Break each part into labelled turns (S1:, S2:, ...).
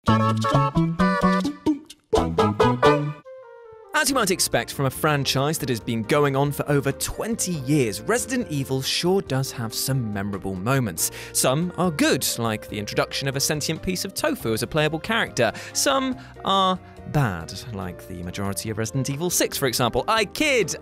S1: As you might expect from a franchise that has been going on for over 20 years, Resident Evil sure does have some memorable moments. Some are good, like the introduction of a sentient piece of tofu as a playable character. Some are bad, like the majority of Resident Evil 6, for example. I kid,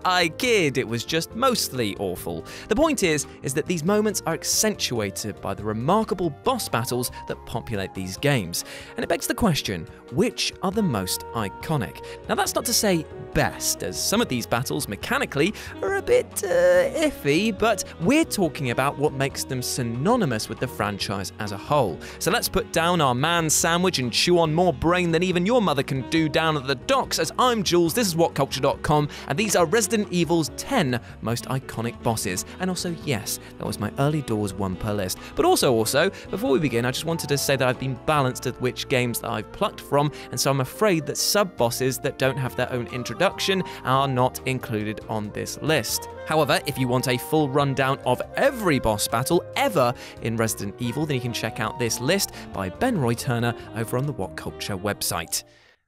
S1: it was just mostly awful. The point is that these moments are accentuated by the remarkable boss battles that populate these games. And it begs the question, which are the most iconic? Now that's not to say best, as some of these battles mechanically are a bit iffy, but we're talking about what makes them synonymous with the franchise as a whole. So let's put down our man sandwich and chew on more brain than even your mother can do down at the docks, as I'm Jules, this is WhatCulture.com, and these are Resident Evil's 10 most iconic bosses. And also, yes, that was my early doors one per list. But also, before we begin, I just wanted to say that I've been balanced at which games that I've plucked from, and so I'm afraid that sub-bosses that don't have their own introduction are not included on this list. However, if you want a full rundown of every boss battle ever in Resident Evil, then you can check out this list by Ben Roy Turner over on the WhatCulture website.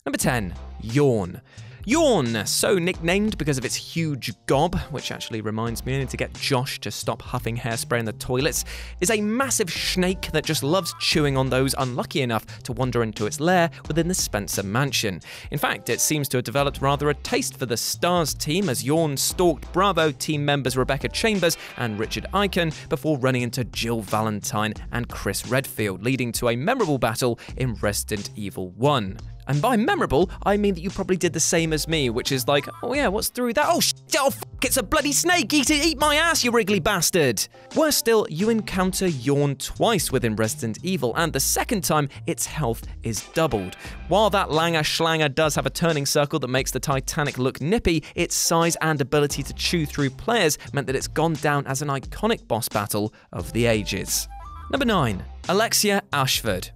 S1: Number 10, Yawn. Yawn, so nicknamed because of its huge gob, which actually reminds me I need to get Josh to stop huffing hairspray in the toilets, is a massive snake that just loves chewing on those unlucky enough to wander into its lair within the Spencer mansion. In fact, it seems to have developed rather a taste for the STARS team, as Yawn stalked Bravo team members Rebecca Chambers and Richard Icahn before running into Jill Valentine and Chris Redfield, leading to a memorable battle in Resident Evil 1. And by memorable, I mean that you probably did the same as me, which is like, oh yeah, what's through that? Oh, it's a bloody snake! Eat it! Eat my ass, you wriggly bastard! Worse still, you encounter Yawn twice within Resident Evil, and the second time, its health is doubled. While that Langer Schlanger does have a turning circle that makes the Titanic look nippy, its size and ability to chew through players meant that it's gone down as an iconic boss battle of the ages. Number 9, ALEXIA ASHFORD.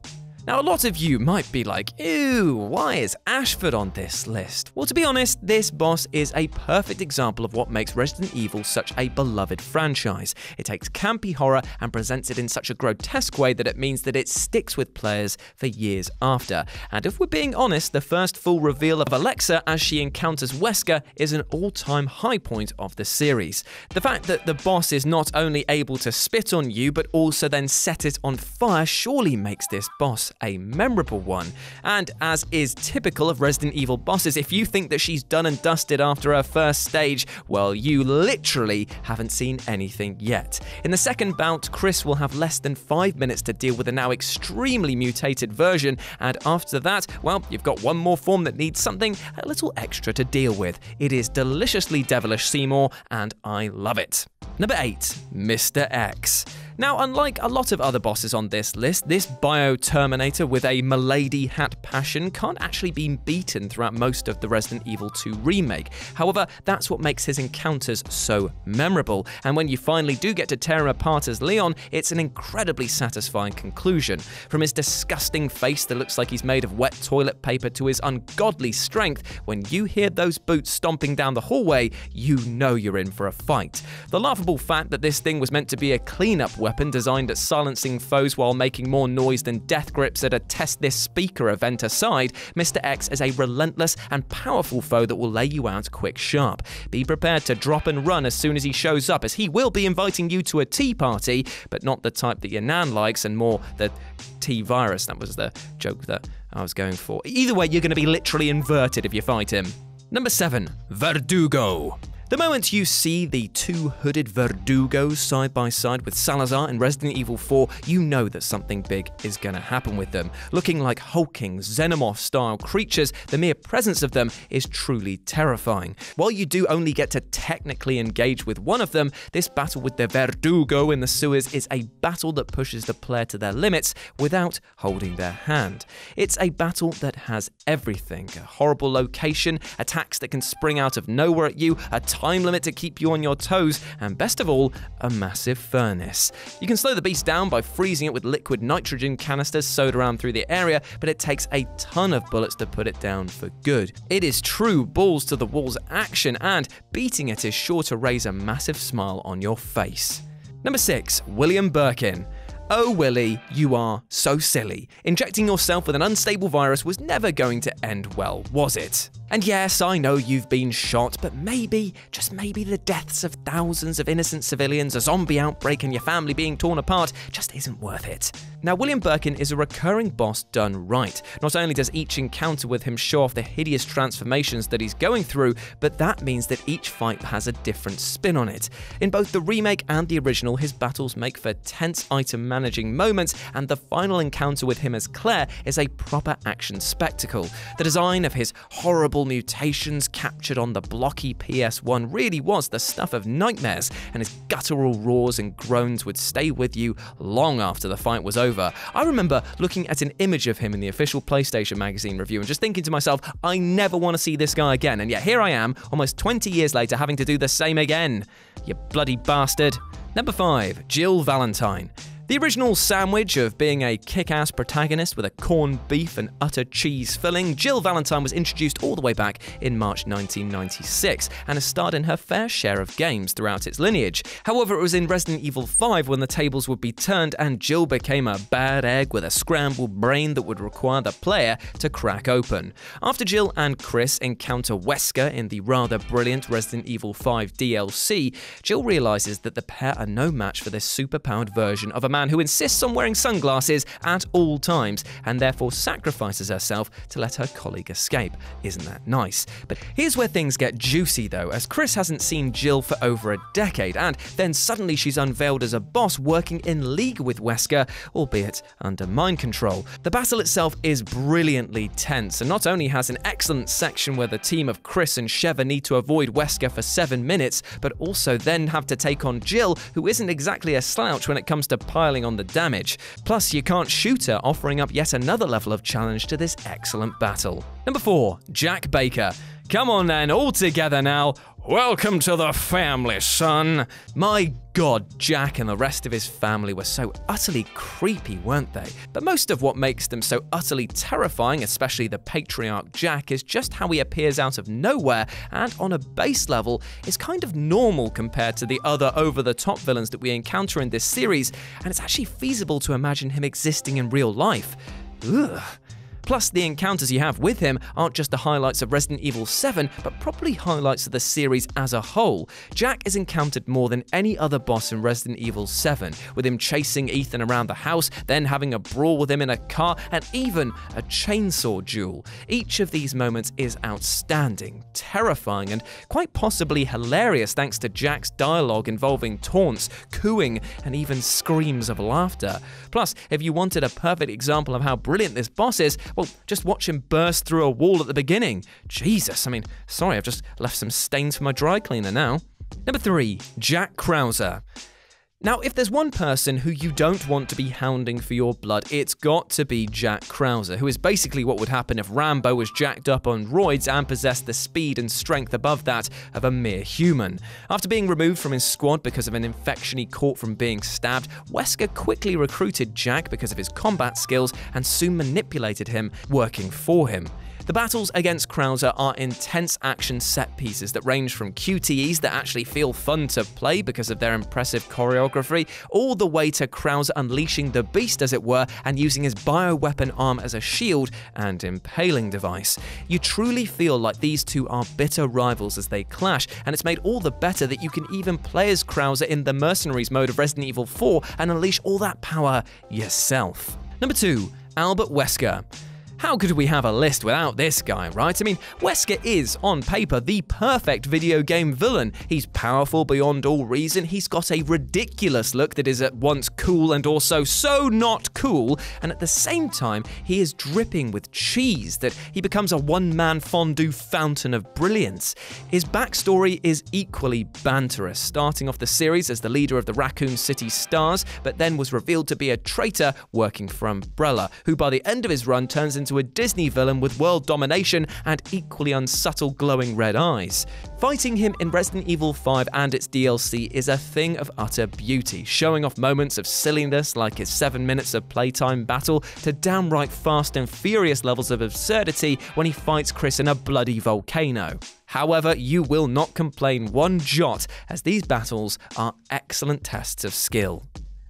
S1: Now, a lot of you might be like, ew, why is ASHFORD on this list? Well, to be honest, this boss is a perfect example of what makes Resident Evil such a beloved franchise. It takes campy horror and presents it in such a grotesque way that it means that it sticks with players for years after. And if we're being honest, the first full reveal of ALEXIA as she encounters Wesker is an all-time high point of the series. The fact that the boss is not only able to spit on you, but also then set it on fire surely makes this boss a memorable one. And as is typical of Resident Evil bosses, if you think that she's done and dusted after her first stage, well, you literally haven't seen anything yet. In the second bout, Chris will have less than 5 minutes to deal with a now extremely mutated version, and after that, well, you've got one more form that needs something a little extra to deal with. It is deliciously devilish, Seymour, and I love it. Number 8, Mr. X. Now, unlike a lot of other bosses on this list, this Bio-Terminator with a Milady hat passion can't actually be beaten throughout most of the Resident Evil 2 remake. However, that's what makes his encounters so memorable, and when you finally do get to tear him apart as Leon, it's an incredibly satisfying conclusion. From his disgusting face that looks like he's made of wet toilet paper to his ungodly strength, when you hear those boots stomping down the hallway, you know you're in for a fight. The laughable fact that this thing was meant to be a cleanup weapon designed at silencing foes while making more noise than death grips at a Test This Speaker event aside, Mr. X is a relentless and powerful foe that will lay you out quick sharp. Be prepared to drop and run as soon as he shows up, as he will be inviting you to a tea party, but not the type that your nan likes, and more the T-virus. That was the joke that I was going for. Either way, you're going to be literally inverted if you fight him. Number 7, Verdugo. The moment you see the two hooded Verdugos side by side with Salazar in Resident Evil 4, you know that something big is going to happen with them. Looking like hulking, xenomorph-style creatures, the mere presence of them is truly terrifying. While you do only get to technically engage with one of them, this battle with the Verdugo in the sewers is a battle that pushes the player to their limits without holding their hand. It's a battle that has everything: a horrible location, attacks that can spring out of nowhere at you, a time limit to keep you on your toes, and best of all, a massive furnace. You can slow the beast down by freezing it with liquid nitrogen canisters sewed around through the area, but it takes a ton of bullets to put it down for good. It is true balls to the walls action, and beating it is sure to raise a massive smile on your face. Number 6, William Birkin. Oh, Willie, you are so silly. Injecting yourself with an unstable virus was never going to end well, was it? And yes, I know you've been shot, but maybe, just maybe the deaths of thousands of innocent civilians, a zombie outbreak, and your family being torn apart just isn't worth it. Now, William Birkin is a recurring boss done right. Not only does each encounter with him show off the hideous transformations that he's going through, but that means that each fight has a different spin on it. In both the remake and the original, his battles make for tense item managing moments, and the final encounter with him as Claire is a proper action spectacle. The design of his horrible mutations captured on the blocky PS1 really was the stuff of nightmares, and his guttural roars and groans would stay with you long after the fight was over. I remember looking at an image of him in the official PlayStation magazine review and just thinking to myself, I never want to see this guy again, and yet here I am, almost 20 years later, having to do the same again. You bloody bastard. Number 5. Jill Valentine. The original sandwich of being a kick-ass protagonist with a corned beef and utter cheese filling, Jill Valentine was introduced all the way back in March 1996 and has starred in her fair share of games throughout its lineage. However, it was in Resident Evil 5 when the tables would be turned and Jill became a bad egg with a scrambled brain that would require the player to crack open. After Jill and Chris encounter Wesker in the rather brilliant Resident Evil 5 DLC, Jill realizes that the pair are no match for this superpowered version of a man who insists on wearing sunglasses at all times and therefore sacrifices herself to let her colleague escape. Isn't that nice? But here's where things get juicy though, as Chris hasn't seen Jill for over a decade, and then suddenly she's unveiled as a boss working in league with Wesker, albeit under mind control. The battle itself is brilliantly tense, and not only has an excellent section where the team of Chris and Sheva need to avoid Wesker for 7 minutes, but also then have to take on Jill, who isn't exactly a slouch when it comes to piling on the damage. Plus, you can't shoot her, offering up yet another level of challenge to this excellent battle. Number 4. Jack Baker. Come on then, all together now. Welcome to the family, son. My God, Jack and the rest of his family were so utterly creepy, weren't they? But most of what makes them so utterly terrifying, especially the patriarch Jack, is just how he appears out of nowhere and on a base level is kind of normal compared to the other over-the-top villains that we encounter in this series, and it's actually feasible to imagine him existing in real life. Ugh. Plus, the encounters you have with him aren't just the highlights of Resident Evil 7, but probably highlights of the series as a whole. Jack is encountered more than any other boss in Resident Evil 7, with him chasing Ethan around the house, then having a brawl with him in a car, and even a chainsaw duel. Each of these moments is outstanding, terrifying, and quite possibly hilarious thanks to Jack's dialogue involving taunts, cooing, and even screams of laughter. Plus, if you wanted a perfect example of how brilliant this boss is, well, just watch him burst through a wall at the beginning. Jesus, I mean, sorry, I've just left some stains for my dry cleaner now. Number 3. Jack KRAUSER. Now, if there's one person who you don't want to be hounding for your blood, it's got to be Jack KRAUSER, who is basically what would happen if Rambo was jacked up on roids and possessed the speed and strength above that of a mere human. After being removed from his squad because of an infection he caught from being stabbed, Wesker quickly recruited Jack because of his combat skills and soon manipulated him, working for him. The battles against KRAUSER are intense action set pieces that range from QTEs that actually feel fun to play because of their impressive choreography, all the way to KRAUSER unleashing the beast as it were and using his bioweapon arm as a shield and impaling device. You truly feel like these two are bitter rivals as they clash, and it's made all the better that you can even play as KRAUSER in the Mercenaries mode of Resident Evil 4 and unleash all that power yourself. Number 2. Albert Wesker. How could we have a list without this guy, right? I mean, Wesker is, on paper, the perfect video game villain. He's powerful beyond all reason, he's got a ridiculous look that is at once cool and also so not cool, and at the same time, he is dripping with cheese that he becomes a one-man fondue fountain of brilliance. His backstory is equally banterous, starting off the series as the leader of the Raccoon City Stars, but then was revealed to be a traitor working for Umbrella, who by the end of his run turns into a Disney villain with world domination and equally unsubtle glowing red eyes. Fighting him in Resident Evil 5 and its DLC is a thing of utter beauty, showing off moments of silliness like his 7 minutes of playtime battle to downright fast and furious levels of absurdity when he fights Chris in a bloody volcano. However, you will not complain one jot, as these battles are excellent tests of skill.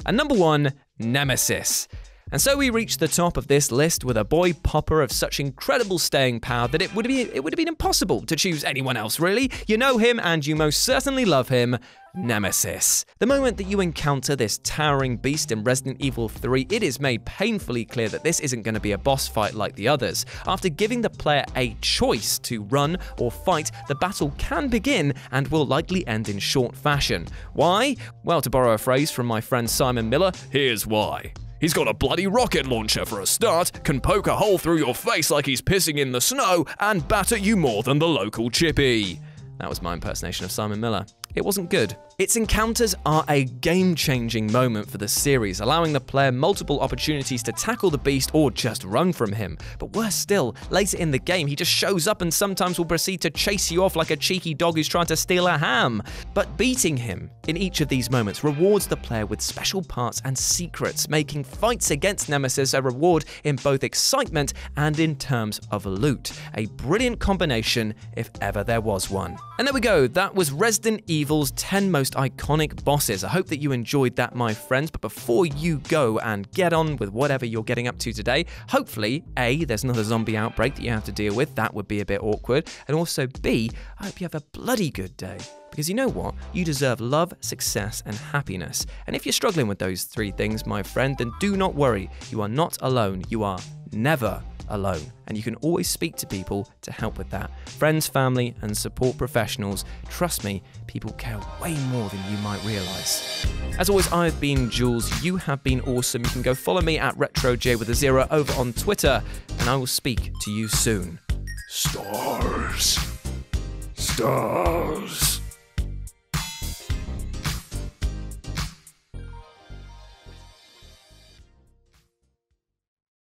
S1: And number 1, Nemesis. And so we reached the top of this list with a boy popper of such incredible staying power that it would have been impossible to choose anyone else, really. You know him and you most certainly love him. Nemesis. The moment that you encounter this towering beast in Resident Evil 3, it is made painfully clear that this isn't going to be a boss fight like the others. After giving the player a choice to run or fight, the battle can begin and will likely end in short fashion. Why? Well, to borrow a phrase from my friend Simon Miller, here's why. He's got a bloody rocket launcher for a start, can poke a hole through your face like he's pissing in the snow, and batter you more than the local chippy. That was my impersonation of Simon Miller. It wasn't good. Its encounters are a game-changing moment for the series, allowing the player multiple opportunities to tackle the beast or just run from him. But worse still, later in the game, he just shows up and sometimes will proceed to chase you off like a cheeky dog who's trying to steal a ham. But beating him in each of these moments rewards the player with special parts and secrets, making fights against Nemesis a reward in both excitement and in terms of loot. A brilliant combination if ever there was one. And there we go, that was Resident Evil's 10 most iconic bosses. I hope that you enjoyed that, my friends, but before you go and get on with whatever you're getting up to today, hopefully, A, there's not a zombie outbreak that you have to deal with, that would be a bit awkward, and also B, I hope you have a bloody good day. Because you know what? You deserve love, success, and happiness. And if you're struggling with those three things, my friend, then do not worry. You are not alone. You are never alone. And you can always speak to people to help with that. Friends, family, and support professionals. Trust me, people care way more than you might realize. As always, I've been Jules. You have been awesome. You can go follow me at RetroJ with a 0 over on Twitter, and I will speak to you soon. Stars. Stars.